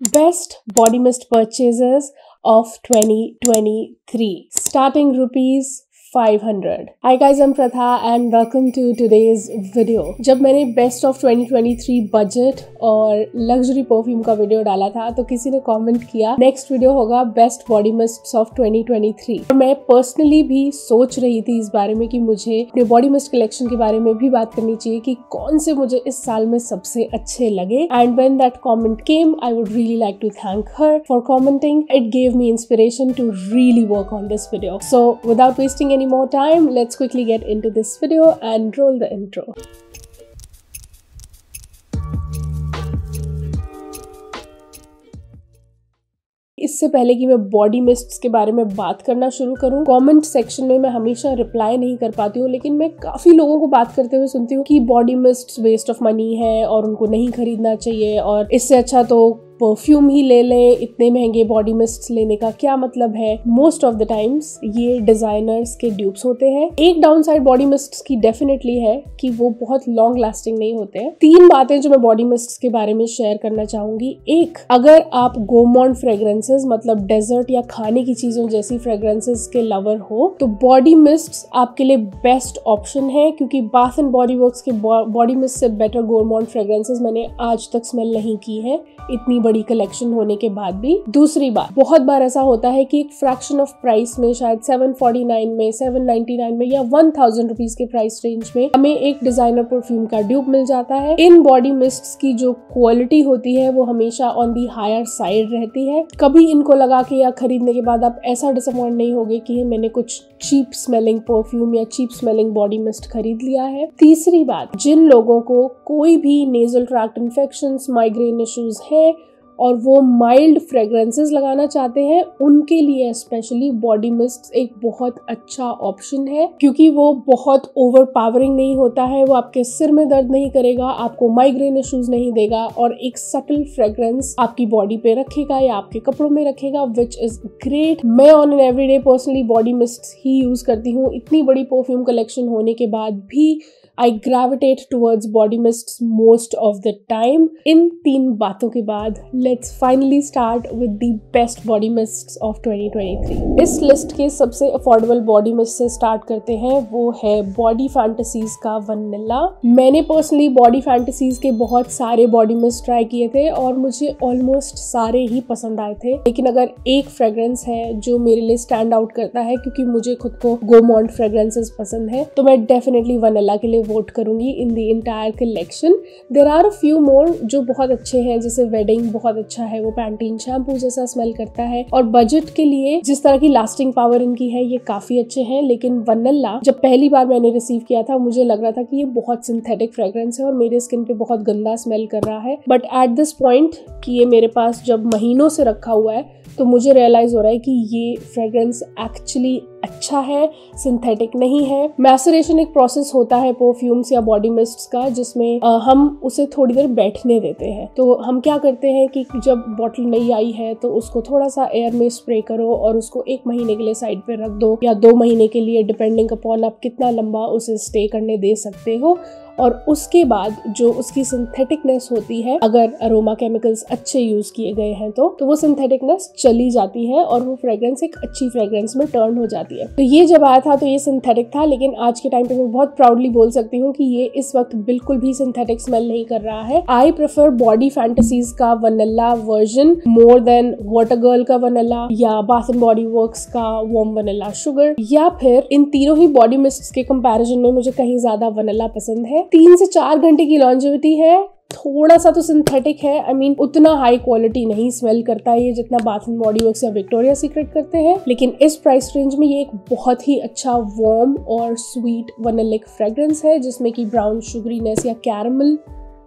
Best body mist purchases of 2023 starting rupees 500. Hi guys, I'm Pratha and welcome to today's video. जब मैंने best of 2023 budget और luxury perfume का video डाला था तो किसी ने कमेंट किया नेक्स्ट वीडियो होगा बेस्ट बॉडी मिस्ट्स ऑफ 2023। और मैं पर्सनली भी सोच रही थी इस बारे में कि मुझे अपने बॉडी मिस्ट कलेक्शन के बारे में भी बात करनी चाहिए कि कौन से मुझे इस साल में सबसे अच्छे लगे। And when that comment came I would really like to thank her for commenting. It gave me inspiration to really work on this video. So without wasting any more time, let's quickly get into this video and roll the intro. इससे पहले कि मैं body mists के बारे में बात करना शुरू करूं, कमेंट सेक्शन में मैं हमेशा रिप्लाई नहीं कर पाती हूँ, लेकिन मैं काफी लोगों को बात करते हुए सुनती हूँ कि body mists waste of money है और उनको नहीं खरीदना चाहिए और इससे अच्छा तो परफ्यूम ही ले लें, इतने महंगे बॉडी मिस्ट्स लेने का क्या मतलब है। मोस्ट ऑफ द टाइम्स ये डिजाइनर्स के ड्यूप्स होते हैं। एक डाउन साइड बॉडी मिस्ट्स की डेफिनेटली है कि वो बहुत लॉन्ग लास्टिंग नहीं होते हैं। 3 बातें जो मैं बॉडी मिस्ट्स के बारे में शेयर करना चाहूंगी। एक, अगर आप गोमॉन्ट फ्रेग्रेंसेस मतलब डेजर्ट या खाने की चीजों जैसी फ्रेग्रेंसेस के लवर हो तो बॉडी मिस्ट्स आपके लिए बेस्ट ऑप्शन है, क्योंकि बाथ एंड बॉडी वर्क्स के बॉडी मिस्ट से बेटर गोमॉन्ट फ्रेग्रेंसेस मैंने आज तक स्मेल नहीं की है, इतनी बड़ी कलेक्शन होने के बाद भी। दूसरी बात, बहुत बार ऐसा होता है कि एक फ्रैक्शन ऑफ प्राइस में, शायद 749 में, 799 में या 1000 रुपीज के प्राइस रेंज में हमें एक डिजाइनर परफ्यूम का ड्यूप मिल जाता है। इन बॉडी मिस्ट्स की जो क्वालिटी होती है वो हमेशा ऑन दी हायर साइड रहती है। कभी इनको लगा के या खरीदने के बाद आप ऐसा डिसअपॉइंट नहीं होगे कि मैंने कुछ चीप स्मेलिंग परफ्यूम या चीप स्मेलिंग बॉडी मिस्ट खरीद लिया है। तीसरी बात, जिन लोगों को कोई भी nasal tract infections, migraine issues है और वो माइल्ड फ्रेग्रेंसेस लगाना चाहते हैं, उनके लिए स्पेशली बॉडी मिस्ट एक बहुत अच्छा ऑप्शन है, क्योंकि वो बहुत ओवरपावरिंग नहीं होता है, वो आपके सिर में दर्द नहीं करेगा, आपको माइग्रेन इश्यूज नहीं देगा और एक सटल फ्रेग्रेंस आपकी बॉडी पे रखेगा या आपके कपड़ों में रखेगा, विच इज ग्रेट। मैं on an everyday personally body mist he use करती हूँ। इतनी बड़ी परफ्यूम कलेक्शन होने के बाद भी I gravitate towards body mists most of the time. इन 3 बातों के बाद let's finally start with the best body mists of 2023. इस लिस्ट के सबसे अफोर्डेबल बॉडी मिस्ट से स्टार्ट करते हैं, वो है बॉडी फैंटेसीज का वनीला। मैंने पर्सनली बॉडी फैंटेसीज के बहुत सारे बॉडी मिस्ट ट्राई किए थे और मुझे ऑलमोस्ट सारे ही पसंद आए थे, लेकिन अगर एक फ्रेग्रेंस है जो मेरे लिए स्टैंड आउट करता है, क्योंकि मुझे खुद को गोमॉन्ट फ्रेग्रेंसेस पसंद है, तो मैं डेफिनेटली वनीला के लिए वोट करूंगी in the entire collection. There are a few more जो बहुत अच्छे हैं, जैसे वेडिंग बहुत अच्छा है, वो पैंटीन शैम्पू जैसा स्मेल करता है और बजट के लिए जिस तरह की लास्टिंग पावर इनकी है ये काफी अच्छे हैं। लेकिन वनीला जब पहली बार मैंने रिसीव किया था मुझे लग रहा था कि ये बहुत सिंथेटिक फ्रेग्रेंस है और मेरे स्किन पे बहुत गंदा स्मेल कर रहा है, बट एट दिस पॉइंट कि ये मेरे पास जब महीनों से रखा हुआ है तो मुझे रियलाइज हो रहा है कि ये फ्रेग्रेंस एक्चुअली अच्छा है, सिंथेटिक नहीं है। मैसरेशन एक प्रोसेस होता है परफ्यूम्स या बॉडी मिस्ट्स का, जिसमें हम उसे थोड़ी देर बैठने देते हैं। तो हम क्या करते हैं कि जब बॉटल नई आई है तो उसको थोड़ा सा एयर में स्प्रे करो और उसको 1 महीने के लिए साइड पे रख दो या 2 महीने के लिए, डिपेंडिंग अपॉन आप कितना लंबा उसे स्टे करने दे सकते हो। और उसके बाद जो उसकी सिंथेटिकनेस होती है, अगर अरोमा केमिकल्स अच्छे यूज किए गए हैं तो वो सिंथेटिकनेस चली जाती है और वो फ्रेग्रेंस एक अच्छी फ्रेग्रेंस में टर्न हो जाती है। तो ये जब आया था तो ये सिंथेटिक था, लेकिन आज के टाइम पे मैं बहुत प्राउडली बोल सकती हूँ कि ये इस वक्त बिल्कुल भी सिंथेटिक स्मेल नहीं कर रहा है। आई प्रेफर बॉडी फैंटेसीज का vanilla version more than water girl का वनीला या बाथ एंड बॉडी वर्क्स का वार्म वनीला शुगर, या फिर इन तीनों ही बॉडी मिस्ट्स के कंपैरिजन में मुझे कहीं ज्यादा वनीला पसंद है। 3 से 4 घंटे की लॉन्जेविटी है, थोड़ा सा तो सिंथेटिक है, आई मीन उतना हाई क्वालिटी नहीं स्मेल करता है ये जितना बाथ एंड बॉडी वर्क्स या विक्टोरिया सीक्रेट करते हैं, लेकिन इस प्राइस रेंज में ये एक बहुत ही अच्छा वार्म और स्वीट वनीलिक फ्रेग्रेंस है, जिसमें कि ब्राउन शुगरीनेस या कैरमल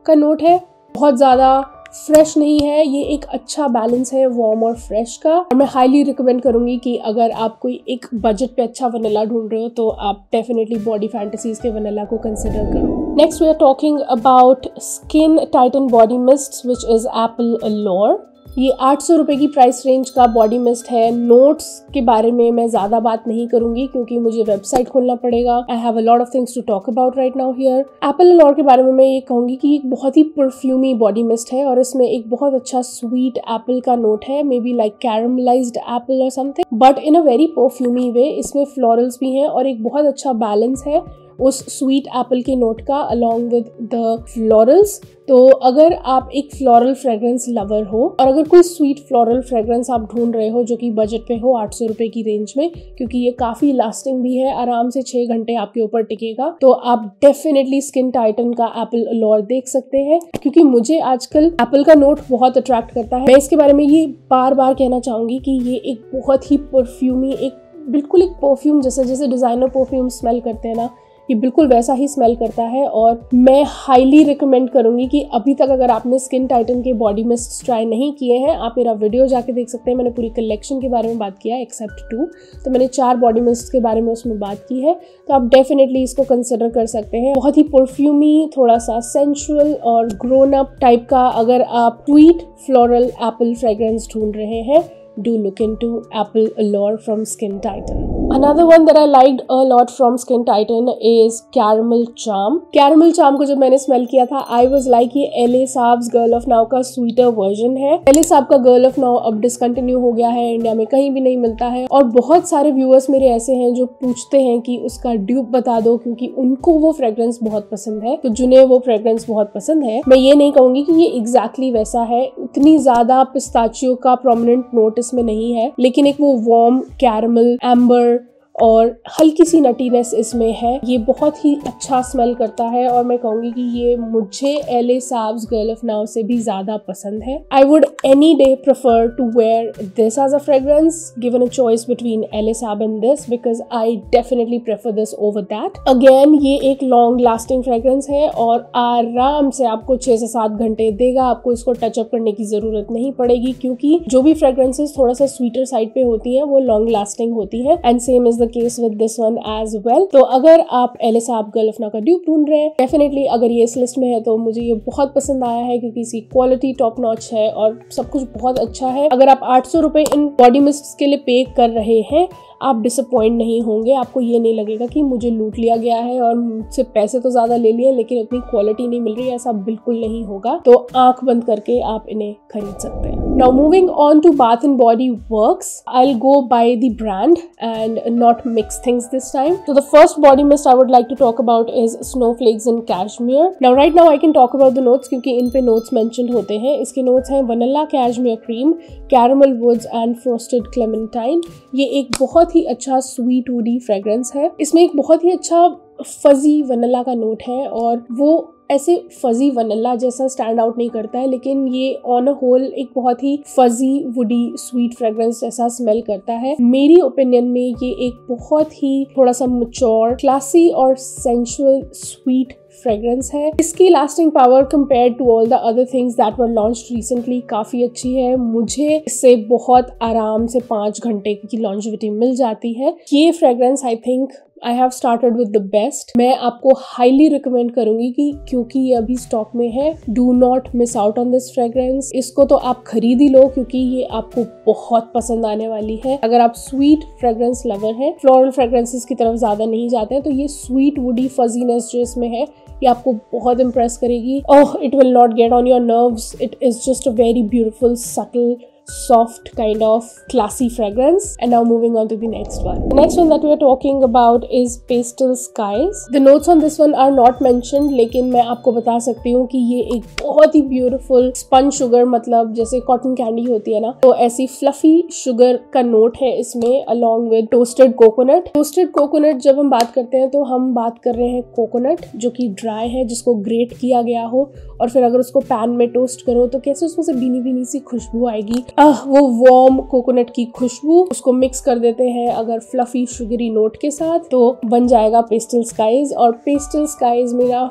का नोट है। बहुत ज्यादा फ्रेश नहीं है, ये एक अच्छा बैलेंस है वार्म और फ्रेश का। और मैं हाईली रिकमेंड करूंगी कि अगर आप कोई एक बजट पे अच्छा वनीला ढूंढ रहे हो तो आप डेफिनेटली बॉडी फैंटेसीज के वनीला को कंसिडर करो। Next we are talking about skin titan body mist which is apple allure. ये 800 रुपए की प्राइस रेंज का बॉडी मिस्ट है। नोट्स के बारे में मैं ज्यादा बात नहीं करूंगी क्योंकि मुझे वेबसाइट खोलना पड़ेगा। I have a lot of things to talk about right now here. Apple allure के बारे में मैं ये कहूंगी कि एक बहुत ही परफ्यूमी बॉडी मिस्ट है और इसमें एक बहुत अच्छा स्वीट एप्पल का नोट है, maybe like caramelised apple और something, but in a very perfumy way. इसमें फ्लोरल्स भी हैं और एक बहुत अच्छा बैलेंस है उस स्वीट एप्पल के नोट का अलॉन्ग विद द फ्लोरल्स। तो अगर आप एक फ्लोरल फ्रेग्रेंस लवर हो और अगर कोई स्वीट फ्लोरल फ्रेग्रेंस आप ढूंढ रहे हो जो कि बजट पे हो 800 रुपए की रेंज में, क्योंकि ये काफी लास्टिंग भी है, आराम से 6 घंटे आपके ऊपर टिकेगा, तो आप डेफिनेटली स्किन टाइटन का एप्पल अलोर देख सकते हैं। क्योंकि मुझे आजकल एप्पल का नोट बहुत अट्रैक्ट करता है। मैं इसके बारे में ये बार बार कहना चाहूंगी कि ये एक बहुत ही परफ्यूमी, एक बिल्कुल एक परफ्यूम जैसे डिजाइनर परफ्यूम स्मेल करते हैं ना, ये बिल्कुल वैसा ही स्मेल करता है। और मैं हाईली रिकमेंड करूंगी कि अभी तक अगर आपने स्किन टाइटन के बॉडी मिस्ट ट्राई नहीं किए हैं, आप मेरा वीडियो जाके देख सकते हैं। मैंने पूरी कलेक्शन के बारे में बात किया एक्सेप्ट 2, तो मैंने 4 बॉडी मिस्ट के बारे में उसमें बात की है, तो आप डेफिनेटली इसको कंसिडर कर सकते हैं। बहुत ही परफ्यूमी, थोड़ा सा सेंशुअल और ग्रोन अप टाइप का अगर आप स्वीट फ्लोरल एप्पल फ्रेग्रेंस ढूंढ रहे हैं, do look into Apple Allure from Skin Titan. Another one that I liked a lot from Skin Titan is Caramel Charm. Caramel Charm को जब मैंने स्मेल किया था, I was like ये LA Saab's Girl of Now का sweater version है। LA Saab का Girl of Now अब डिसकंटिन्यू हो गया है, इंडिया में कहीं भी नहीं मिलता है। और बहुत सारे व्यूअर्स मेरे ऐसे हैं जो पूछते हैं कि उसका ड्यूप बता दो, क्योंकि उनको वो फ्रेग्रेंस बहुत पसंद है, तो जिन्हें वो फ्रेग्रेंस बहुत पसंद है। मैं ये नहीं कहूंगी कि ये एग्जैक्टली वैसा है, उतनी ज्यादा पिस्ताचियो का प्रोमिनेंट नोट इसमें नहीं है, लेकिन एक वो वार्म कैरमल, एम्बर और हल्की सी नटीनेस इसमें है। ये बहुत ही अच्छा स्मेल करता है और मैं कहूंगी कि ये मुझे LA Saab's Girl of Now से भी ज्यादा पसंद है। I would any day prefer to wear this as a fragrance given a choice between LA Saab and this, because I definitely prefer this over that. Again ये एक long lasting fragrance है और आराम से आपको 6 से 7 घंटे देगा। आपको इसको टच अप करने की जरूरत नहीं पड़ेगी, क्योंकि जो भी फ्रेग्रेंसेस थोड़ा सा स्वीटर साइड पे होती हैं वो लॉन्ग लास्टिंग होती है, and same is case with this one as well. तो अगर आप LA Saab Girl of Now का ड्यूप ढूंढ रहे हैं, डेफिनेटली अगर ये इस लिस्ट में है तो मुझे ये बहुत पसंद आया है, क्योंकि इसकी क्वालिटी टॉप नॉच है और सब कुछ बहुत अच्छा है। अगर आप 800 रुपए इन बॉडी मिस्ट के लिए पे कर रहे हैं, आप डिसअपॉइंट नहीं होंगे। आपको ये नहीं लगेगा कि मुझे लूट लिया गया है और मुझसे पैसे तो ज्यादा ले लिए लेकिन उतनी क्वालिटी नहीं मिल रही है, ऐसा बिल्कुल नहीं होगा। तो आंख बंद करके आप इन्हें खरीद सकते हैं। Now moving on to Bath and Body Works, I'll go by the brand and not mix things this time. So the first body mist I would like to talk about is Snowflakes and Cashmere. Now right now I can talk about the notes क्योंकि इन पे notes mentioned होते हैं। इसके notes हैं Vanilla Cashmere Cream, Caramel Woods and Frosted Clementine। ये एक बहुत ही अच्छा स्वीट वुडी फ्रेग्रेंस है। इसमें एक बहुत ही अच्छा फजी वनीला का नोट है और वो ऐसे फजी वनीला जैसा स्टैंड आउट नहीं करता है, लेकिन ये ऑन अ होल एक बहुत ही फजी वुडी स्वीट फ्रेग्रेंस जैसा स्मेल करता है। मेरी ओपिनियन में ये एक बहुत ही थोड़ा सा मैच्योर, क्लासी और सेंसुअल स्वीट फ्रेग्रेंस है। इसकी lasting power compare to all the other things that were launched recently काफी अच्छी है। मुझे इससे बहुत आराम से 5 घंटे की लॉन्जेविटी मिल जाती है। ये fragrance I think I have started with the best। मैं आपको हाईली रिकमेंड करूंगी कि क्योंकि ये अभी स्टॉक में है, do not miss out on this fragrance. इसको तो आप खरीद ही लो क्योंकि ये आपको बहुत पसंद आने वाली है। अगर आप स्वीट फ्रेग्रेंस लवर हैं, फ्लोरल फ्रेग्रेंसेस की तरफ ज्यादा नहीं जाते हैं, तो ये स्वीट वुडी फजीनेस जो इसमें है ये आपको बहुत इम्प्रेस करेगी। Oh, it will not get on your nerves. It is just a very beautiful subtle soft kind of classy fragrance. And now moving on to the next one. The next one that we are talking about is Pastel Skies. The notes on this one are not mentioned, लेकिन मैं आपको बता सकती हूँ कि ये एक बहुत ही beautiful sponge sugar, मतलब जैसे cotton candy होती है ना, तो ऐसी fluffy sugar का नोट है इसमें along with toasted coconut। Toasted coconut जब हम बात करते हैं तो हम बात कर रहे हैं कोकोनट जो कि ड्राई है, जिसको ग्रेट किया गया हो और फिर अगर उसको पैन में टोस्ट करो तो कैसे उसमें से भीनी भीनी सी खुशबू आएगी। वो वार्म कोकोनट की खुशबू, उसको मिक्स कर देते हैं अगर फ्लफी शुगरी नोट के साथ, तो बन जाएगा पेस्टल स्काइज। और पेस्टल स्काइज मेरा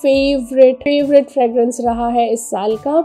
फेवरेट फ्रेग्रेंस रहा है इस साल का।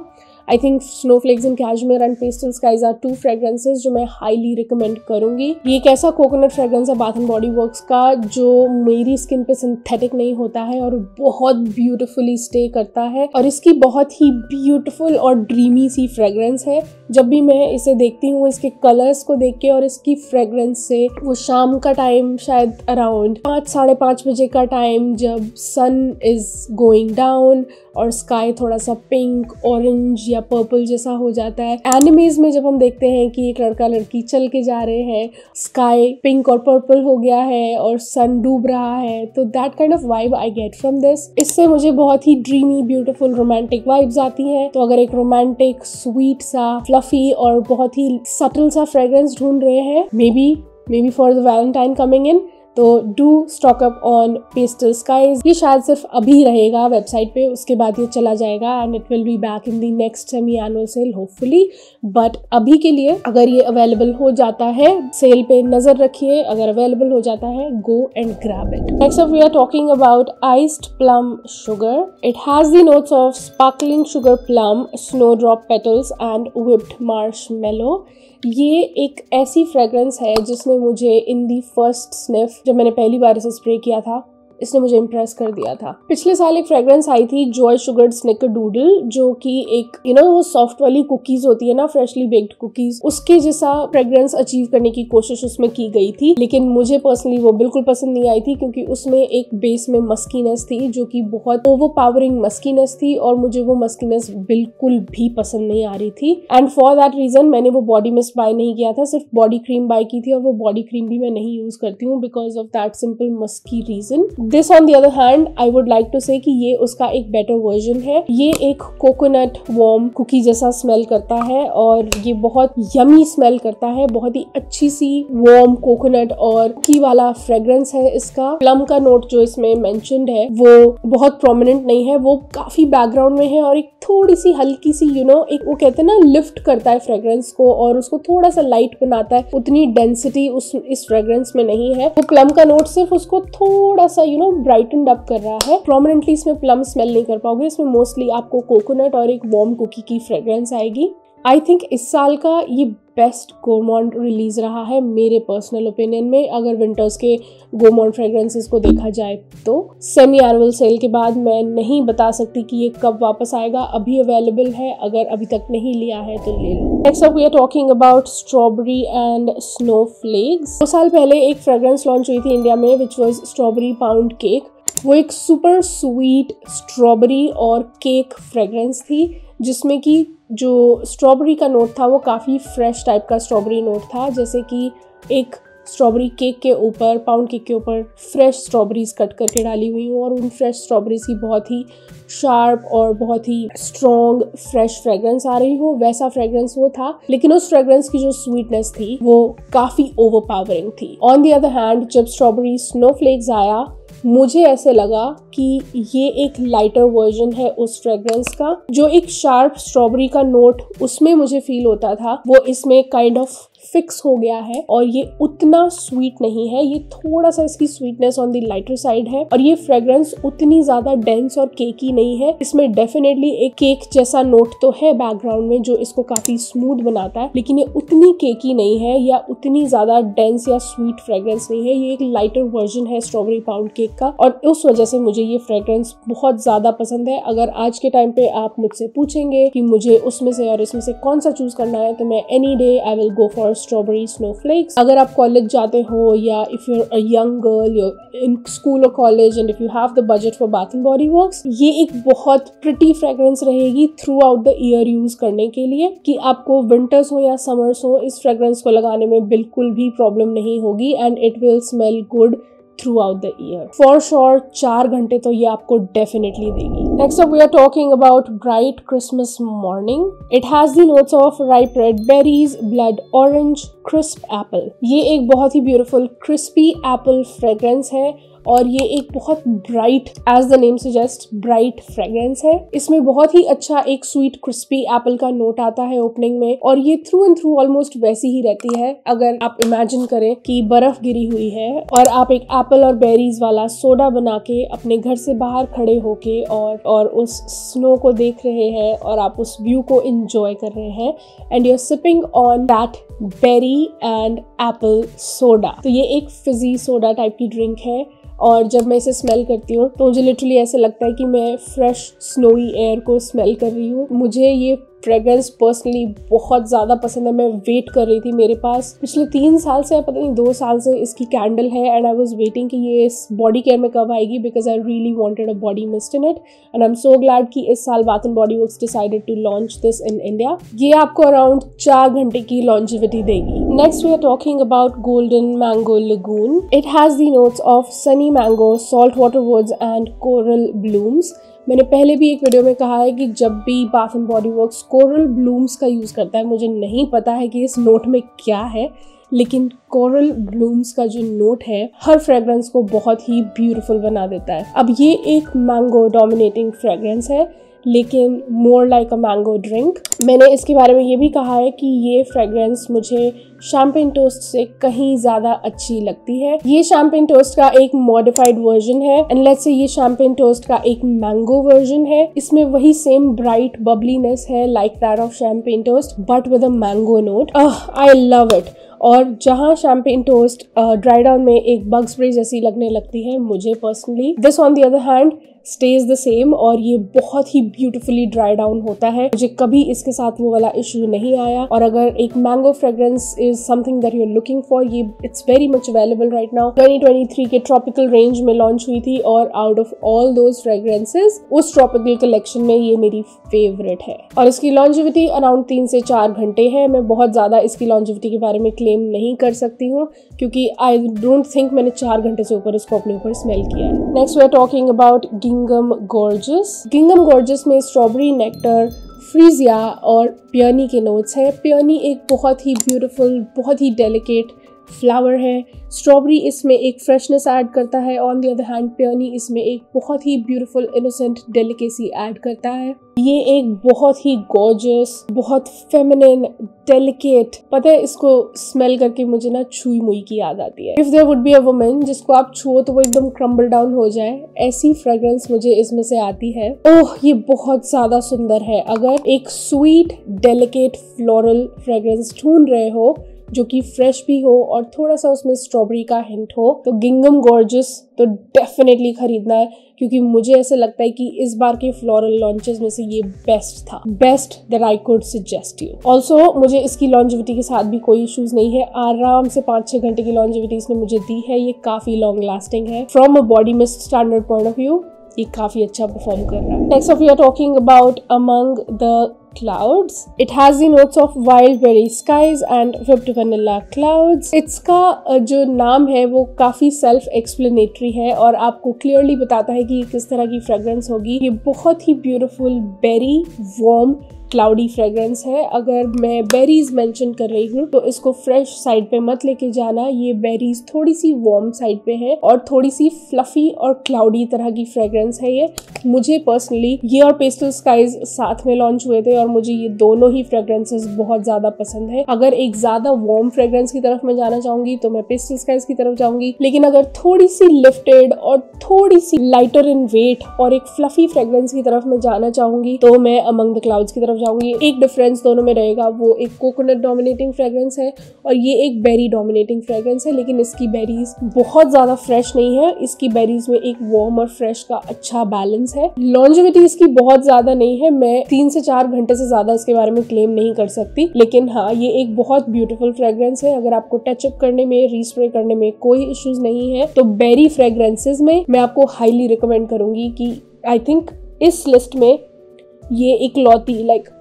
I think snowflakes and cashmere and pastel skies are 2 fragrances जो मैं हाईली रिकमेंड करूंगी। ये एक ऐसा कोकोनट फ्रेग्रेंस है बाथ एंड बॉडी वर्क्स का जो मेरी स्किन पे सिंथेटिक नहीं होता है और बहुत ब्यूटिफुली स्टे करता है, और इसकी बहुत ही ब्यूटिफुल और ड्रीमी सी फ्रेग्रेंस है। जब भी मैं इसे देखती हूँ, इसके कलर्स को देख के और इसकी फ्रेग्रेंस से, वो शाम का टाइम शायद अराउंड 5 साढ़े 5 बजे का टाइम जब सन इज गोइंग डाउन और स्काई थोड़ा सा पिंक ऑरेंज या पर्पल जैसा हो जाता है। एनिमेज में जब हम देखते हैं कि एक लड़का लड़की चल के जा रहे हैं, स्काई पिंक और पर्पल हो गया है और सन डूब रहा है, तो that kind of vibe I get from this. इससे मुझे बहुत ही ड्रीमी ब्यूटीफुल रोमांटिक वाइब्स आती हैं। तो अगर एक रोमांटिक स्वीट सा फ्लफी और बहुत ही सटल सा फ्रेग्रेंस ढूंढ रहे हैं, maybe for the Valentine coming in, तो do stock up on pastel skies. ये शायद सिर्फ अभी रहेगा वेबसाइट पे, उसके बाद ये चला जाएगा and it will be back in the next semi annual sale hopefully. But अभी के लिए अगर ये अवेलेबल हो जाता है, सेल पे नजर रखिए, अगर अवेलेबल हो जाता है go and grab it. Next up we are talking about iced plum sugar. It has the notes of sparkling sugar plum, snowdrop petals and whipped marshmallow. ये एक ऐसी फ्रेग्रेंस है जिसने मुझे इन दी फर्स्ट स्निफ, जब मैंने पहली बार इसे स्प्रे किया था, इसने मुझे इम्प्रेस कर दिया था। पिछले साल एक फ्रेग्रेंस आई थी जॉय शुगर्ड स्निकरडूडल, जो कि एक वो सॉफ्ट वाली कुकीज होती है ना, फ्रेशली बेक्ड कुकीज, उसके जैसा फ्रेग्रेंस अचीव करने की कोशिश उसमें की गई थी। लेकिन मुझे पर्सनली वो बिल्कुल पसंद नहीं आई थी, क्योंकि उसमें एक बेस में मस्कीनेस थी जो कि बहुत ओवरपावरिंग मस्कीनेस थी, और मुझे वो मस्कीनेस बिल्कुल भी पसंद नहीं आ रही थी। एंड फॉर दैट रीजन मैंने वो बॉडी मिस्ट बाय नहीं किया था, सिर्फ बॉडी क्रीम बाय की थी, और वो बॉडी क्रीम भी मैं नहीं यूज करती हूँ because of that simple musky reason. This on the other hand I would like to say कि ये उसका एक बेटर वर्जन है। ये एक कोकोनट वार्म कुकी जैसा स्मेल करता है, और ये बहुत यमी स्मेल करता है, बहुत ही अच्छी सी वार्म कोकोनट और कुकी वाला फ्रेग्रेंस है इसका। प्लम का नोट जो इसमें मेंशन्ड है वो बहुत प्रोमिनेंट नहीं है, वो काफी बैकग्राउंड में है, और एक थोड़ी सी हल्की सी एक वो कहते हैं ना, लिफ्ट करता है फ्रेग्रेंस को और उसको थोड़ा सा लाइट बनाता है। उतनी डेंसिटी इस फ्रेग्रेंस में नहीं है। वो प्लम का नोट सिर्फ उसको थोड़ा सा ब्राइटन अप कर रहा है। प्रोमिनेंटली इसमें प्लम स्मेल नहीं कर पाओगे, इसमें मोस्टली आपको कोकोनट और एक वार्म कुकी की फ्रेग्रेंस आएगी। आई थिंक इस साल का ये बेस्ट गोरमॉन्ड रिलीज रहा है मेरे पर्सनल ओपिनियन में, अगर विंटर्स के गोरमॉन्ड फ्रेग्रेंसेस को देखा जाए तो। सेमी एनुअल सेल के बाद मैं नहीं बता सकती कि ये कब वापस आएगा। अभी अवेलेबल है, अगर अभी तक नहीं लिया है तो ले लो। Next up we are talking about strawberry and snowflakes. 2 साल पहले एक फ्रेग्रेंस लॉन्च हुई थी इंडिया में which was strawberry pound cake. वो एक सुपर स्वीट स्ट्रॉबेरी और केक फ्रेग्रेंस थी, जिसमें कि जो स्ट्रॉबेरी का नोट था वो काफ़ी फ्रेश टाइप का स्ट्रॉबेरी नोट था, जैसे कि एक स्ट्रॉबेरी केक के ऊपर, पाउंड केक के ऊपर फ्रेश स्ट्रॉबेरीज कट करके डाली हुई हूँ, और उन फ्रेश स्ट्रॉबेरीज की बहुत ही शार्प और बहुत ही स्ट्रॉन्ग फ्रेश फ्रेग्रेंस आ रही हो, वैसा फ्रेग्रेंस वो था। लेकिन उस फ्रेग्रेंस की जो स्वीटनेस थी वो काफ़ी ओवरपावरिंग थी। ऑन द अदर हैंड जब स्ट्रॉबेरी स्नोफ्लेक्स आया, मुझे ऐसे लगा कि ये एक लाइटर वर्जन है उस फ्रेग्रेंस का। जो एक शार्प स्ट्रॉबेरी का नोट उसमें मुझे फील होता था, वो इसमें काइंड ऑफ फिक्स हो गया है, और ये उतना स्वीट नहीं है। ये थोड़ा सा इसकी sweetness on the lighter side है, और ये फ्रेग्रेंस उतनी ज्यादा डेंस और केकी नहीं है। इसमें डेफिनेटली एक केक जैसा नोट तो है बैकग्राउंड में जो इसको काफी स्मूथ बनाता है, लेकिन ये उतनी केकी नहीं है या उतनी ज्यादा डेंस या स्वीट फ्रेग्रेंस नहीं है। ये एक लाइटर वर्जन है स्ट्रॉबेरी पाउंड केक का, और उस वजह से मुझे ये फ्रेग्रेंस बहुत ज्यादा पसंद है। अगर आज के टाइम पे आप मुझसे पूछेंगे कि मुझे उसमें से और इसमें से कौन सा चूज करना है, तो मैं any day I will go for strawberry snowflakes. अगर आप कॉलेज जाते हो, या if you are a young girl, you in school और college, and if you have the budget for bath and body works, ये एक बहुत प्रिटी फ्रेग्रेंस रहेगी throughout the year use करने के लिए, कि आपको विंटर्स हो या समर्स हो, इस फ्रेग्रेंस को लगाने में बिल्कुल भी प्रॉब्लम नहीं होगी, and it will smell good throughout the year. For sure 4 घंटे तो ये आपको definitely देगी. Next up we are talking about Bright Christmas Morning. It has the notes of ripe red berries, blood orange, crisp apple. ये एक बहुत ही beautiful crispy apple fragrance है, और ये एक बहुत bright, as the name suggest, bright fragrance है। इसमें बहुत ही अच्छा एक स्वीट क्रिस्पी एप्पल का नोट आता है ओपनिंग में, और ये थ्रू एंड थ्रू ऑलमोस्ट वैसी ही रहती है। अगर आप इमेजिन करें कि बर्फ गिरी हुई है और आप एक एप्पल और बेरीज वाला सोडा बना के अपने घर से बाहर खड़े होके और उस स्नो को देख रहे हैं और आप उस व्यू को एंजॉय कर रहे हैं, and you are sipping on that berry and apple soda. तो ये एक फिजी सोडा टाइप की ड्रिंक है, और जब मैं इसे स्मेल करती हूँ तो मुझे लिटरली ऐसे लगता है कि मैं फ्रेश स्नोई एयर को स्मेल कर रही हूँ। मुझे ये फ्रेग्रेंस पर्सनली बहुत ज़्यादा पसंद है। मैं वेट कर रही थी, मेरे पास पिछले 3 साल से, पता नहीं 2 साल से इसकी कैंडल है, एंड आई वाज वेटिंग कि ये इस बॉडी केयर में कब आएगी, because I really wanted a body mist in it, and I am so glad कि इस साल bath and body works decided to launch this in India. ये आपको अराउंड 4 घंटे की लॉन्जिविटी देगी। Next we are talking about golden mango lagoon. It has the notes of sunny mango, salt water woods and coral blooms. मैंने पहले भी एक video में कहा है कि जब भी bath and body works coral blooms का यूज़ करता है, मुझे नहीं पता है कि इस नोट में क्या है, लेकिन कोरल ब्लूम्स का जो नोट है हर फ्रेग्रेंस को बहुत ही ब्यूटीफुल बना देता है। अब ये एक मैंगो डोमिनेटिंग फ्रेग्रेंस है, लेकिन more like a mango drink. मैंने इसके बारे में ये भी कहा है कि ये फ्रेग्रेंस मुझे शैम्पेन टोस्ट से कहीं ज़्यादा अच्छी लगती है। ये शैम्पेन टोस्ट का एक मॉडिफाइड वर्जन है, एंड लेट्स से ये शैम्पेन टोस्ट का एक मैंगो वर्जन है। इसमें वही सेम ब्राइट बबलीनेस है like that of champagne toast, but with a mango note. I love it. और जहाँ शैम्पेन टोस्ट ड्राई डाउन में एक बग स्प्रे जैसी लगने लगती है मुझे personally, this on the other hand stage the same, और ये बहुत ही ब्यूटीफुली ड्राई डाउन होता है। मुझे कभी इसके साथ वो वाला इशू नहीं आया। और अगर एक mango fragrance is something that you are looking for, ये it's very much available right now. 2023 के ट्रॉपिकल रेंज में लॉन्च हुई थी, और out of all those fragrances उस ट्रॉपिकल कलेक्शन में ये मेरी फेवरेट है। और इसकी लॉन्जिविटी अराउंड 3 से 4 घंटे है। मैं बहुत ज्यादा इसकी लॉन्जिविटी के बारे में क्लेम नहीं कर सकती हूँ, क्योंकि आई डोंट थिंक मैंने 4 घंटे से ऊपर इसको अपने ऊपर स्मेल किया है। Next we are talking about गिंगम गॉर्जियस। गिंगम गॉर्जियस में स्ट्रॉबेरी, नेक्टर, फ्रीजिया और पियोनी के नोट्स है। पियोनी एक बहुत ही ब्यूटीफुल, बहुत ही डेलिकेट फ्लावर है। स्ट्रॉबेरी इसमें एक फ्रेशनेस ऐड करता है, on the other hand peony इसमें एक बहुत ही ब्यूटीफुल इनोसेंट डेलिकेसी ऐड करता है। ये एक बहुत ही गॉर्जियस, बहुत फेमिनिन, डेलिकेट, पता है इसको स्मेल करके मुझे ना छुई मुई की याद आती है। If there would be a woman जिसको आप छुओ तो वो एकदम क्रम्बल डाउन हो जाए, ऐसी फ्रेग्रेंस मुझे इसमें से आती है। ओह, ये बहुत ज्यादा सुंदर है। अगर एक स्वीट डेलिकेट फ्लोरल फ्रेग्रेंस ढूंढ रहे हो जो कि फ्रेश भी हो और थोड़ा सा उसमें स्ट्रॉबेरी का हिंट हो, तो गिंगम गॉर्जियस तो डेफिनेटली खरीदना है, क्योंकि मुझे ऐसे लगता है कि इस बार के फ्लोरल लॉन्चेस में से ये बेस्ट था, best that I could suggest you. Also मुझे इसकी लॉन्जिविटी के साथ भी कोई इश्यूज नहीं है। आराम से 5-6 घंटे की लॉन्जिविटी इसने मुझे दी है। ये काफी लॉन्ग लास्टिंग है। From a body mist standard point of view ये काफी अच्छा परफॉर्म कर रहा है। Next we are talking about among the clouds. It has the notes of wild berry skies and whipped vanilla clouds. इसका जो नाम है वो काफी सेल्फ एक्सप्लेनेटरी है और आपको क्लियरली बताता है कि किस तरह की फ्रेग्रेंस होगी। ये बहुत ही beautiful very warm cloudy fragrance है। अगर मैं बेरीज मेंशन कर रही हूँ तो इसको फ्रेश साइड पे मत लेके जाना। ये बेरीज थोड़ी सी वार्म साइड पे है और थोड़ी सी फ्लफी और क्लाउडी तरह की फ्रेग्रेंस है ये। मुझे पर्सनली ये और पेस्टल स्काइज साथ में लॉन्च हुए थे और मुझे ये दोनों ही फ्रेग्रेंसेस बहुत ज्यादा पसंद है। अगर एक ज्यादा वार्म फ्रेग्रेंस की तरफ मैं जाना चाहूंगी तो मैं पेस्टल स्काइज की तरफ जाऊंगी, लेकिन अगर थोड़ी सी लिफ्टेड और थोड़ी सी लाइटर इन वेट और एक फ्लफी फ्रेग्रेंस की तरफ मैं जाना चाहूंगी तो मैं अमंग द क्लाउड्स की तरफ जाऊंगी। एक डिफरेंस दोनों में रहेगा, वो एक कोकोनट डोमिनेटिंग फ्रेग्रेंस है और ये एक बेरी डोमिनेटिंग फ्रेग्रेंस है, लेकिन इसकी बेरीज बहुत ज्यादा फ्रेश नहीं है। इसकी बेरीज में एक वार्म और फ्रेश का अच्छा बैलेंस है। लॉन्जिविटी इसकी बहुत ज्यादा नहीं है। मैं 3 से 4 घंटे से ज्यादा इसके बारे में क्लेम नहीं कर सकती, लेकिन हाँ ये एक बहुत ब्यूटीफुल फ्रेग्रेंस है। अगर आपको टचअप करने में, रीस्प्रे करने में कोई इश्यूज नहीं है तो बेरी फ्रेग्रेंसेस में मैं आपको हाईली रिकमेंड करूंगी कि आई थिंक इस लिस्ट में ये एक लौती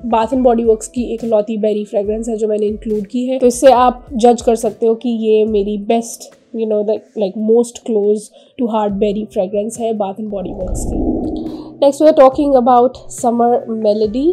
बाथ एंड बॉडी वर्क्स की एक लौती बेरी फ्रेग्रेंस है जो मैंने इंक्लूड की है। तो इससे आप जज कर सकते हो कि ये मेरी best most close to heart berry fragrance है बाथ एंड बॉडी वर्क्स की। Next we are talking about summer melody.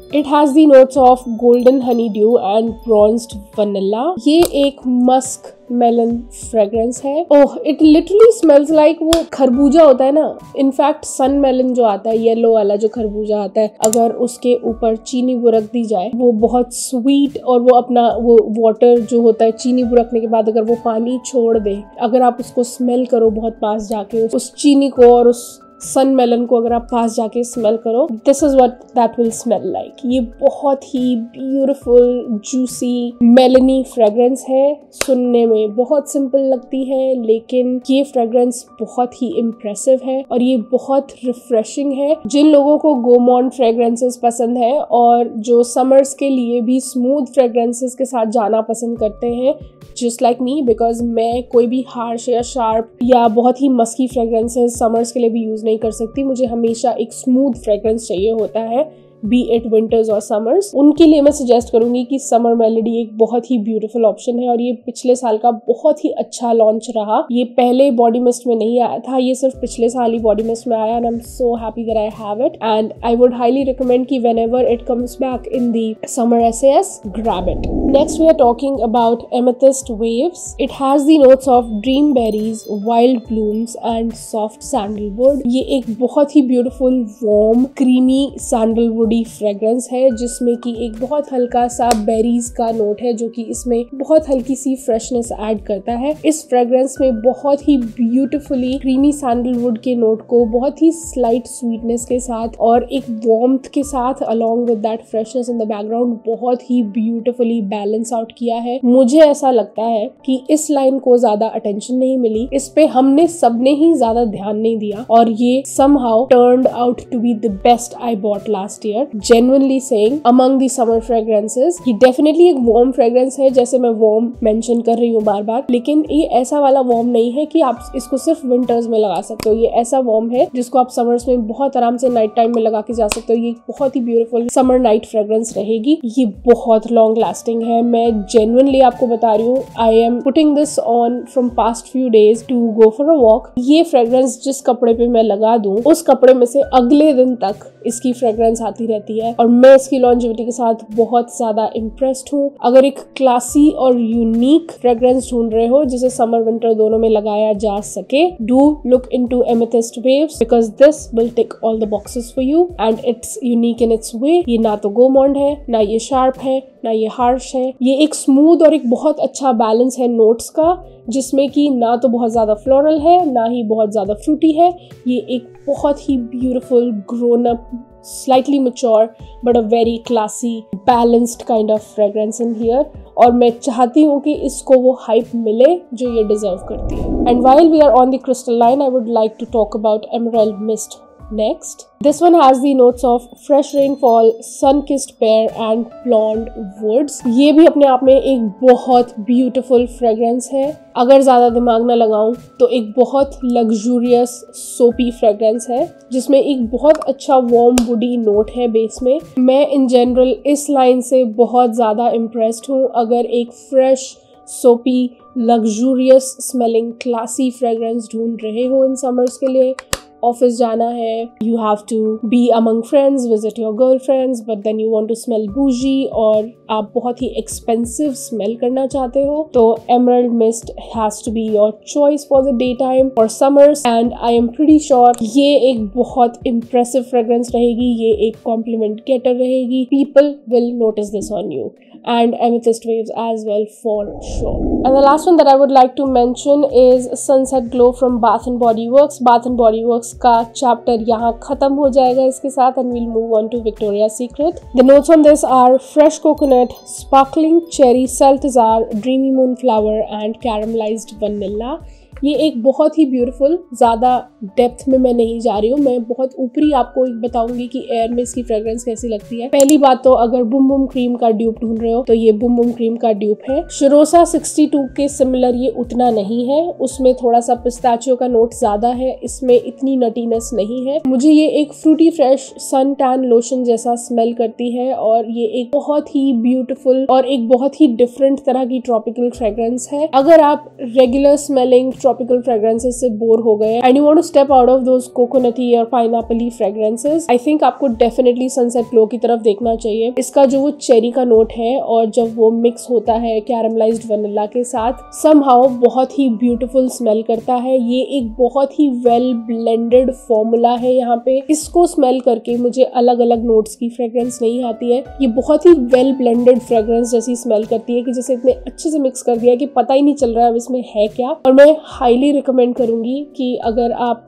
It has the notes of golden honeydew and bronzed vanilla. ये एक मस्क मेलन फ्रेग्रेंस है। ओह, it literally smells like वो खरबूजा होता है ना, इनफैक्ट सन मेलन जो आता है येलो वाला जो खरबूजा आता है, अगर उसके ऊपर चीनी बुरक दी जाए वो बहुत स्वीट, और वो अपना वो वाटर जो होता है चीनी बुरकने के बाद अगर वो पानी छोड़ दे, अगर आप उसको स्मेल करो बहुत पास जाके उस चीनी को और उस सन मेलन को अगर आप पास जाके स्मेल करो, this is what that will smell like. ये बहुत ही ब्यूटीफुल जूसी मेलनी फ्रेग्रेंस है। सुनने में बहुत सिंपल लगती है लेकिन ये फ्रेग्रेंस बहुत ही इम्प्रेसिव है और ये बहुत रिफ्रेशिंग है। जिन लोगों को गोमॉन्ड फ्रेग्रेंसेस पसंद है और जो समर्स के लिए भी स्मूथ फ्रेग्रेंसेस के साथ जाना पसंद करते हैं, जस्ट लाइक मी, बिकॉज मैं कोई भी हार्श या शार्प या बहुत ही मस्की फ्रेग्रेंसेस समर्स के लिए भी यूज नहीं कर सकती। मुझे हमेशा एक स्मूथ फ्रेग्रेंस चाहिए होता है, बी इट विंटर्स और समर्स। उनके लिए मैं सजेस्ट करूंगी कि समर मेलोडी एक बहुत ही ब्यूटीफुल ऑप्शन है और ये पिछले साल का बहुत ही अच्छा लॉन्च रहा। ये पहले बॉडी मिस्ट में नहीं आया था, ये सिर्फ पिछले साल ही बॉडी मिस्ट में आया and I am so happy that I have it and I would highly recommend कि whenever it comes back in the summer SAS, grab it. Next we are talking about Amethyst Waves. It has the notes of dream berries, wild blooms and soft sandalwood. ये एक बहुत ही beautiful warm creamy सैंडलवुडी fragrance है जिसमें कि एक बहुत हल्का सा बेरीज का नोट है जो कि इसमें बहुत हल्की सी फ्रेशनेस ऐड करता है। इस फ्रेग्रेंस में बहुत ही ब्यूटीफुली क्रीमी सैंडलवुड के नोट को बहुत ही स्लाइट स्वीटनेस के साथ और एक वार्मथ के साथ along with that freshness in the background बहुत ही ब्यूटीफुली बैलेंस आउट किया है। मुझे ऐसा लगता है कि इस लाइन को ज्यादा अटेंशन नहीं मिली, इस पे हमने सबने ही ज्यादा ध्यान नहीं दिया और ये somehow turned out to be the best I bought last year. Genuinely saying, among the summer fragrances, ये definitely एक warm fragrance है, जैसे मैं warm mention कर रही हूँ बार बार, लेकिन ये ऐसा वाला warm नहीं है कि आप इसको सिर्फ winters में लगा सकते हो। ये ऐसा warm है जिसको आप summers में बहुत आराम से नाइट टाइम में लगा के जा सकते हो। ये बहुत ही beautiful summer night fragrance रहेगी। ये बहुत long lasting है। मैं genuinely आपको बता रही हूँ, I am putting this on from past few days to go for a walk. ये fragrance जिस कपड़े पे मैं लगा दूँ उस कपड़े में से अगले दिन तक इसकी फ्रेग्रेंस आती रहती है और मैं इसकी लॉन्जेविटी के साथ बहुत ज्यादा इम्प्रेस्ड हूँ। अगर एक क्लासी और यूनिक फ्रेग्रेंस ढूंढ रहे हो जिसे समर विंटर दोनों में लगाया जा सके, do look into amethyst waves because this will tick all the boxes for you and it's unique in its way. ये ना तो गोमॉन्ड है, ना ये शार्प है, ना ये हार्श है। ये एक स्मूथ और एक बहुत अच्छा बैलेंस है नोट्स का, जिसमें कि ना तो बहुत ज़्यादा फ्लोरल है ना ही बहुत ज़्यादा फ्रूटी है। ये एक बहुत ही beautiful grown up slightly mature but a very classy balanced kind of fragrance in here और मैं चाहती हूँ कि इसको वो हाइप मिले जो ये डिजर्व करती है। And while we are on the crystal line, I would like to talk about Emerald Mist next. This one has the notes of fresh rainfall, sun-kissed pear and blonde woods. ये भी अपने आप में एक बहुत beautiful fragrance है। अगर ज्यादा दिमाग ना लगाऊं तो एक बहुत लग्जूरियस सोपी फ्रेग्रेंस है जिसमें एक बहुत अच्छा वार्म वुडी नोट है बेस में। मैं इन जनरल इस लाइन से बहुत ज्यादा इम्प्रेस्ड हूँ। अगर एक फ्रेश सोपी लग्जूरियस स्मेलिंग क्लासी फ्रेग्रेंस ढूंढ रहे हो इन समर्स के लिए, ऑफिस जाना है, you have to be among friends, visit your girlfriends, but then you want to smell boozy और आप बहुत ही एक्सपेंसिव स्मेल करना चाहते हो, तो emerald mist has to be your choice for the day time और summers. And I am pretty sure ये एक बहुत इम्प्रेसिव फ्रेग्रेंस रहेगी, ये एक कॉम्प्लीमेंट गेटर रहेगी। People will notice this on you and amethyst waves as well for sure. And the last one that I would like to mention is Sunset Glow from Bath and Body Works. Bath and Body Works का chapter यहाँ खत्म हो जाएगा इसके साथ and we'll move on to Victoria's Secret. The notes on this are fresh coconut, sparkling cherry, Saltazar, dreamy moonflower and caramelized vanilla. ये एक बहुत ही ब्यूटीफुल, ज़्यादा डेप्थ में मैं नहीं जा रही हूँ, मैं बहुत ऊपरी आपको एक बताऊंगी कि एयर में इसकी फ्रेग्रेंस कैसी लगती है। पहली बात तो अगर बुम बुम क्रीम का ड्यूप ढूंढ रहे हो तो ये बुम बुम क्रीम का ड्यूप है। शिरोसा 62 के सिमिलर ये उतना नहीं है, उसमें थोड़ा सा पिस्ताचियो का नोट ज्यादा है, इसमें इतनी नटीनेस नहीं है। मुझे ये एक fruity fresh sun tan lotion जैसा स्मेल करती है और ये एक बहुत ही ब्यूटीफुल और एक बहुत ही डिफरेंट तरह की ट्रॉपिकल फ्रेग्रेंस है। अगर आप रेगुलर स्मेलिंग ट्रॉपिकल फ्रेग्रेंसेस से बोर हो गए and you want to step out of those coconutty और पाइनएप्पली फ्रेग्रेंसेस, आई थिंक आपको डेफिनेटली सनसेट ग्लो की तरफ देखना चाहिए। इसका जो वो चेरी का नोट है और जब वो मिक्स होता है कैरमलाइज्ड वनीला के साथ, समहाउ बहुत ही ब्यूटीफुल स्मेल करता है। ये एक बहुत ही वेल ब्लेंडेड फॉर्मूला है यहाँ पे। इसको स्मेल करके मुझे अलग अलग नोट्स की फ्रेग्रेंस नहीं आती है। ये बहुत ही वेल ब्लेंडेड फ्रेग्रेंस जैसी स्मेल करती है कि जैसे इतने अच्छे से मिक्स कर दिया कि पता ही नहीं चल रहा है अब इसमें है क्या। और मैं हाईली रिकमेंड करूंगी कि अगर आप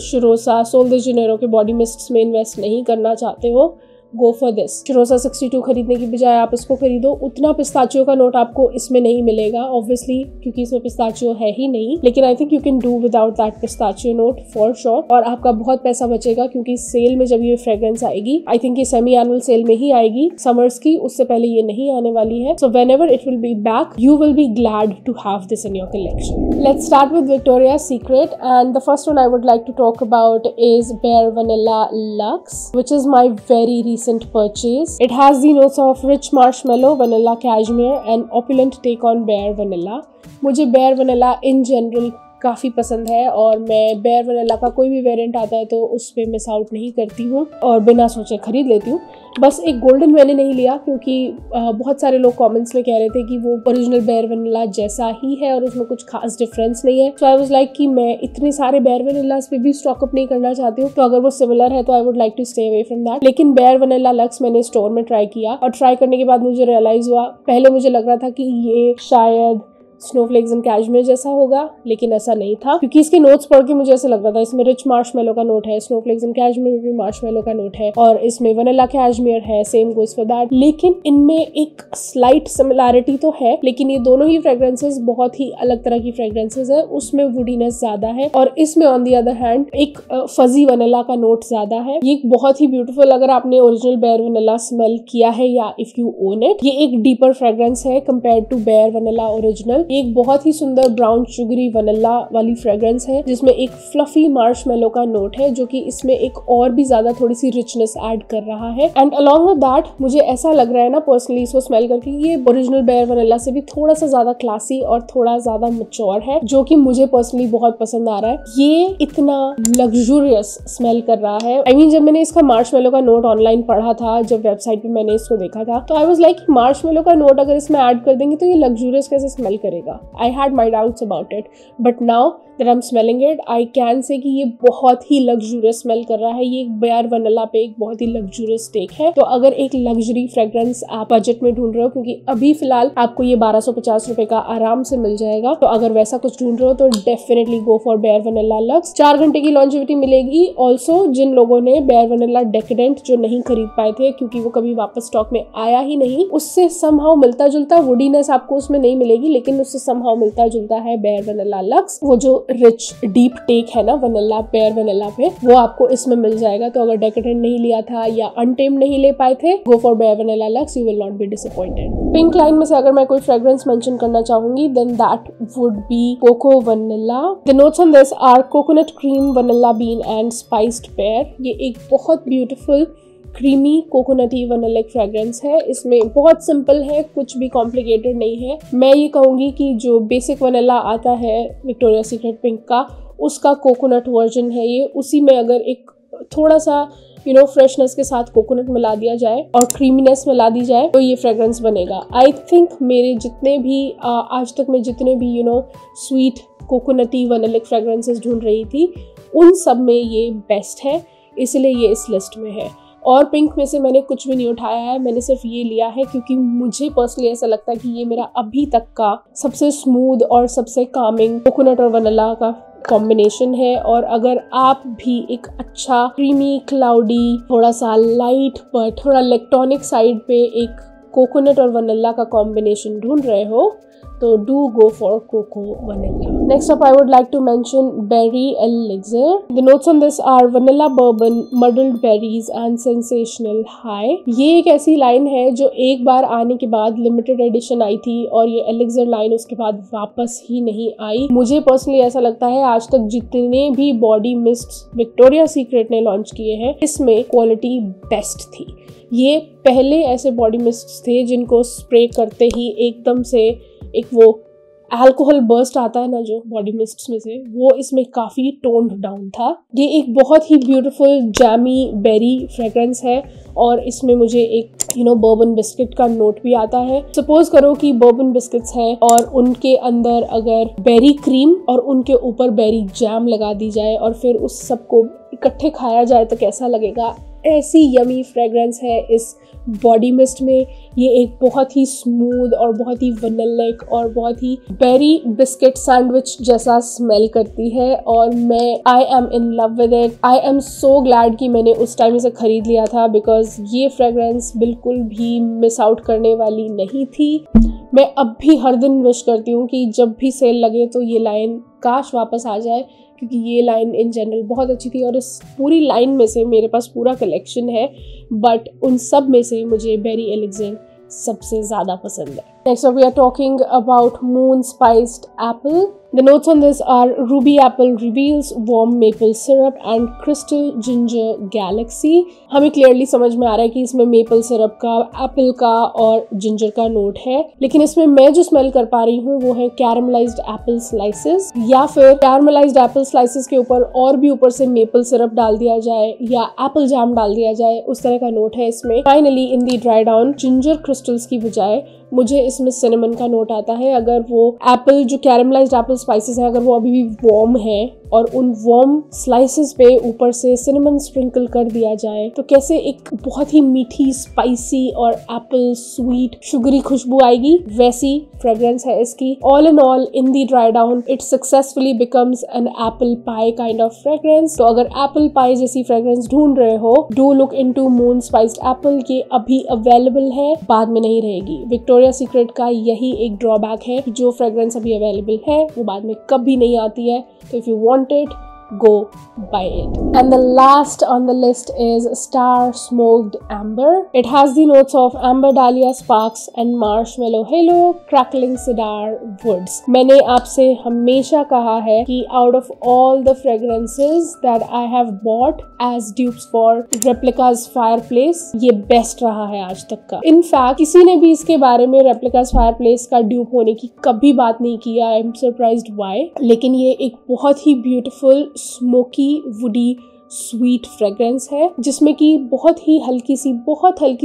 शुरोसा सोल दे जनेरो के बॉडी मिस्ट्स में इन्वेस्ट नहीं करना चाहते हो, गो फॉर दिस। शुरोसा 62 खरीदने की बजाय आप इसको खरीदो। उतना पिस्ताचियो का नोट आपको इसमें नहीं मिलेगा ऑब्वियसली, क्योंकि इसमें पिस्ताचियो है ही नहीं, लेकिन I think you can do without that pistachio note for sure. और आपका बहुत पैसा बचेगा क्योंकि सेल में जब ये फ्रेग्रेंस आएगी, आई थिंक ये सेमी एनुअल सेल में ही आएगी समर्स की, उससे पहले ये नहीं आने वाली है। So whenever it will be back you will be glad to have this in your collection. Let's start with Victoria's Secret and the first one I would like to talk about is bare vanilla luxe, which is my very recent purchase. It has the notes of rich marshmallow, vanilla cashmere and opulent take on Bare vanilla. मुझे bear vanilla in general काफ़ी पसंद है और मैं bear vanilla का कोई भी variant आता है तो उस पर मिस आउट नहीं करती हूँ और बिना सोचे खरीद लेती हूँ। बस एक गोल्डन मैंने नहीं लिया क्योंकि बहुत सारे लोग कमेंट्स में कह रहे थे कि वो ओरिजिनल बेयर वनीला जैसा ही है और उसमें कुछ खास डिफरेंस नहीं है। सो आई वाज लाइक कि मैं इतने सारे बेयर वनीलास पे भी स्टॉक अप नहीं करना चाहती हूँ, तो अगर वो सिमिलर है तो I would like to stay away from that. लेकिन बेयर वनीला लक्स मैंने स्टोर में ट्राई किया और ट्राई करने के बाद मुझे रियलाइज हुआ, पहले मुझे लग रहा था कि ये शायद स्नोफ्लेक्स एंड कैशमेयर जैसा होगा, लेकिन ऐसा नहीं था क्योंकि इसके नोट्स पढ़ के मुझे ऐसा लग रहा था इसमें रिच मार्शमेलो का नोट है, स्नोफ्लेक्स एंड कैशमेयर में भी मार्शमेलो का नोट है और इसमें वनीला कैशमेयर है, सेम गोज फॉर दैट। लेकिन इनमें एक स्लाइट सिमिलैरिटी तो है, लेकिन ये दोनों ही फ्रेग्रेंसेस बहुत ही अलग तरह की फ्रेग्रेंसेस है। उसमें वुडीनेस ज्यादा है और इसमें ऑन दी अदर हैंड एक फजी वनीला का नोट ज्यादा है। ये बहुत ही ब्यूटीफुल, अगर आपने ओरिजिनल बेयर वनीला स्मेल किया है या इफ यू ओन इट, ये एक डीपर फ्रेग्रेंस है compare to bare vanilla original. एक बहुत ही सुंदर ब्राउन शुगरी वनीला वाली फ्रेग्रेंस है जिसमें एक फ्लफी मार्शमेलो का नोट है जो कि इसमें एक और भी ज्यादा थोड़ी सी रिचनेस ऐड कर रहा है। एंड अलॉन्ग विद दैट मुझे ऐसा लग रहा है ना पर्सनली इसको स्मेल करके, ये ओरिजिनल बेयर वनीला से भी थोड़ा सा ज्यादा क्लासी और थोड़ा ज्यादा मैच्योर है, जो कि मुझे पर्सनली बहुत पसंद आ रहा है। ये इतना लग्जूरियस स्मेल कर रहा है। आई मीन जब मैंने इसका मार्शमेलो का नोट ऑनलाइन पढ़ा था, जब वेबसाइट पे मैंने इसको देखा था, तो आई वाज लाइक मार्शमेलो का नोट अगर इसमें ऐड कर देंगे तो ये लग्जूरियस कैसे स्मेल करेगा। I had my doubts about it, but now that I'm smelling it, I can say कि ये बहुत ही luxurious smell कर रहा है। ये एक बेयर वनीला पे एक बहुत ही luxurious take है। तो अगर एक luxury fragrance आप बजट में ढूंढ रहे हो, क्योंकि अभी फिलहाल आपको ये 1250 रुपए का आराम से मिल जाएगा, तो अगर वैसा कुछ ढूंढ रहे हो तो definitely go for bare vanilla lux. 4 घंटे की लॉन्जेविटी मिलेगी। ऑल्सो जिन लोगों ने बेयर वनीला डेकेडेंट जो नहीं खरीद पाए थे क्योंकि वो कभी वापस स्टॉक में आया ही नहीं, उससे समहाउ मिलता जुलता वुडीनेस आपको उसमें नहीं मिलेगी, लेकिन उससे समहाउ मिलता जुलता है बेयर वनीला लक्स। वो जो रिच डीप टेक है ना वनीला बेयर वनीला पे, वो आपको इसमें मिल जाएगा। तो अगर डेकेडेंट नहीं लिया था या अनटेम्ड नहीं ले पाए थे, go for bare vanilla lux, you will not be disappointed. Pink line में से अगर मैं कोई फ्रेग्रेंस मेंशन करना चाहूंगी then that would be coco vanilla. The notes on this are coconut cream, vanilla bean and spiced pear. ये एक बहुत beautiful creamy coconutty vanillic fragrance है। इसमें बहुत सिंपल है, कुछ भी कॉम्प्लिकेटेड नहीं है। मैं ये कहूँगी कि जो बेसिक वनीला आता है विक्टोरिया सीक्रेट पिंक का, उसका कोकोनट वर्जन है ये। उसी में अगर एक थोड़ा सा फ्रेशनेस के साथ कोकोनट मिला दिया जाए और क्रीमीनेस मिला दी जाए तो ये फ्रेग्रेंस बनेगा। आई थिंक मेरे जितने भी आज तक मैं जितने भी स्वीट कोकोनटी वनीलिक फ्रेग्रेंसेस ढूंढ रही थी, उन सब में ये बेस्ट है, इसलिए ये इस लिस्ट में है। और पिंक में से मैंने कुछ भी नहीं उठाया है, मैंने सिर्फ ये लिया है क्योंकि मुझे पर्सनली ऐसा लगता है कि ये मेरा अभी तक का सबसे स्मूथ और सबसे कामिंग कोकोनट और वनीला का कॉम्बिनेशन है। और अगर आप भी एक अच्छा क्रीमी क्लाउडी थोड़ा सा लाइट पर थोड़ा इलेक्ट्रॉनिक साइड पे एक कोकोनट और वनीला का कॉम्बिनेशन ढूंढ रहे हो तो do go for coco vanilla. Next up I would like to mention berry elixir. The notes on this are vanilla bourbon, muddled berries and sensational high. ये एक ऐसी लाइन है जो एक बार आने के बाद लिमिटेड एडिशन आई थी और ये एलिक्सर लाइन उसके बाद वापस ही नहीं आई। मुझे पर्सनली ऐसा लगता है आज तक जितने भी बॉडी मिस्ट्स विक्टोरिया सीक्रेट ने लॉन्च किए हैं, इसमें क्वालिटी बेस्ट थी। ये पहले ऐसे बॉडी मिस्ट्स थे जिनको स्प्रे करते ही एकदम से एक वो अल्कोहल बर्स्ट आता है ना जो बॉडी मिस्ट्स में से, वो इसमें काफी टोन्ड डाउन था। ये एक बहुत ही ब्यूटीफुल जैमी बेरी फ्रेग्रेंस है और इसमें मुझे एक बर्बन बिस्किट का नोट भी आता है। सपोज करो कि बर्बन बिस्किट्स हैं और उनके अंदर अगर बेरी क्रीम और उनके ऊपर बेरी जैम लगा दी जाए और फिर उस सबको इकट्ठे खाया जाए तो कैसा लगेगा। ऐसी यमी फ्रेग्रेंस है इस बॉडी मिस्ट में। ये एक बहुत ही स्मूथ और बहुत ही वैनिलिक और बहुत ही बेरी बिस्किट सैंडविच जैसा स्मेल करती है और I am in love with it. I am so glad कि मैंने उस टाइम इसे खरीद लिया था बिकॉज ये फ्रेग्रेंस बिल्कुल भी मिस आउट करने वाली नहीं थी। मैं अब भी हर दिन विश करती हूँ कि जब भी सेल लगे तो ये लाइन काश वापस आ जाए, क्योंकि ये लाइन इन जनरल बहुत अच्छी थी और इस पूरी लाइन में से मेरे पास पूरा कलेक्शन है, बट उन सब में से मुझे बेरी एलिक्सिर सबसे ज़्यादा पसंद है। Next up we are talking about moon spiced apple. The notes on this are ruby apple reveals, warm maple syrup and crystal ginger galaxy. हमें क्लियरली समझ में आ रहा है कि इसमें मेपल सिरप का, एप्पल का और जिंजर का नोट है, लेकिन इसमें मैं जो स्मेल कर पा रही हूँ वो है कैरमलाइज्ड एप्पल स्लाइसेस, या फिर कैरमलाइज्ड एप्पल स्लाइसेस के ऊपर और भी ऊपर से मेपल सिरप डाल दिया जाए या एप्पल जैम डाल दिया जाए, उस तरह का नोट है इसमें। Finally in the dry down ginger crystals की बजाय मुझे इसमें सिनेमन का नोट आता है। अगर वो एप्पल जो कैरमलाइज्ड एप्पल स्पाइसेस है अगर वो अभी भी वार्म है और उन वार्म स्लाइसेस पे ऊपर से सिनेमन स्प्रिंकल कर दिया जाए तो कैसे एक बहुत ही मीठी स्पाइसी और एप्पल स्वीट शुगरी खुशबू आएगी, वैसी फ्रेग्रेंस है इसकी। All in all in the dry down it successfully becomes an apple pie kind of fragrance. तो अगर एप्पल पाई जैसी फ्रेग्रेंस ढूंढ रहे हो, do look into moon spiced apple. ये अभी अवेलेबल है, बाद में नहीं रहेगी। विक्टोरिया सीक्रेट का यही एक ड्रॉबैक है, जो फ्रेग्रेंस अभी अवेलेबल है वो बाद में कभी नहीं आती है। तो if you want it, go buy it. And the last on the list is Star Smoked Amber. It has the notes of amber dahlia sparks and marshmallow halo, crackling cedar woods. मैंने आपसे हमेशा कहा है कि out of all the fragrances that I have bought as dupes for Replica's Fireplace, ये best रहा है आज तक का। In fact, किसी ने भी इसके बारे में Replica's Fireplace का ड्यूप होने की कभी बात नहीं किया। I am surprised why. लेकिन ये एक बहुत ही beautiful smoky woody sweet fragrance है जिसमें कि बहुत हल्की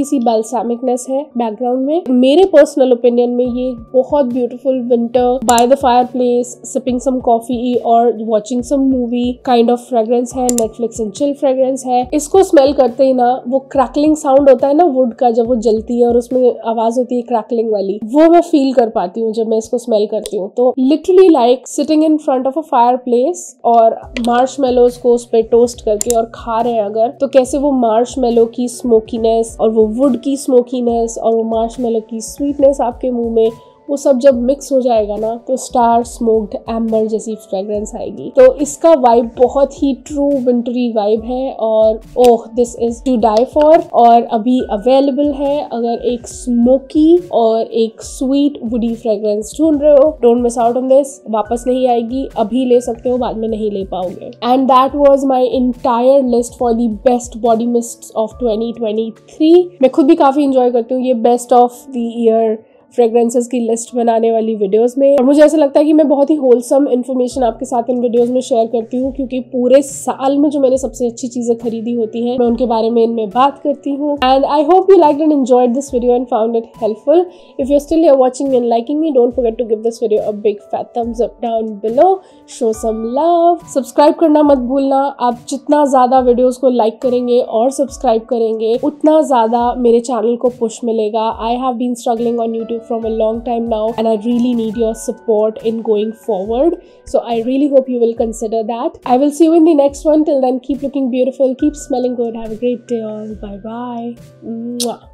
सी बैल्सामिकनेस है बैकग्राउंड में। मेरे पर्सनल ओपिनियन में ये बहुत beautiful winter by the fireplace sipping some coffee और watching some movie kind of fragrance है। नेटफ्लिक्स एंड चिल फ्रेग्रेंस है। इसको स्मेल करते ही ना वो क्रैकलिंग साउंड होता है ना वुड का जब वो जलती है और उसमें आवाज होती है क्रैकलिंग वाली, वो मैं फील कर पाती हूँ जब मैं इसको स्मेल करती हूँ। तो literally like sitting in front of a fire place और मार्शमेलोज को उस पर टोस्ट करके और खा रहे हैं अगर, तो कैसे वो मार्शमेलो की स्मोकीनेस और वो वुड की स्मोकीनेस और वो मार्शमेलो की स्वीटनेस आपके मुंह में वो सब जब मिक्स हो जाएगा ना तो स्टार स्मोक्ड एम्बर जैसी फ्रेग्रेंस आएगी। तो इसका वाइब बहुत ही ट्रू विंटरी वाइब है और oh this is to die for. और अभी अवेलेबल है। अगर एक स्मोकी और एक स्वीट वुडी फ्रेग्रेंस ढूंढ रहे हो, don't miss out on this. वापस नहीं आएगी, अभी ले सकते हो, बाद में नहीं ले पाओगे। And that was my entire list for the best body mists of 2023। मैं खुद भी काफी इंजॉय करती हूँ ये best of the year fragrances की लिस्ट बनाने वाली वीडियोस में, और मुझे ऐसा लगता है कि मैं बहुत ही होलसम इन्फॉर्मेशन आपके साथ इन वीडियोस में शेयर करती हूँ, क्योंकि पूरे साल में जो मैंने सबसे अच्छी चीजें खरीदी होती हैं मैं उनके बारे में इनमें बात करती हूँ। And I hope you liked and enjoyed this video and found it helpful. If you are still here watching and liking me, don't forget to give this video a big fat thumbs up down below, show some love, subscribe करना मत भूलना। आप जितना ज्यादा videos को like करेंगे और subscribe करेंगे उतना ज्यादा मेरे चैनल को पुश मिलेगा। I have been struggling on YouTube from a long time now and I really need your support in going forward, so I really hope you will consider that. I will see you in the next one. Till then, keep looking beautiful, keep smelling good, have a great day all. Bye bye. Mwah.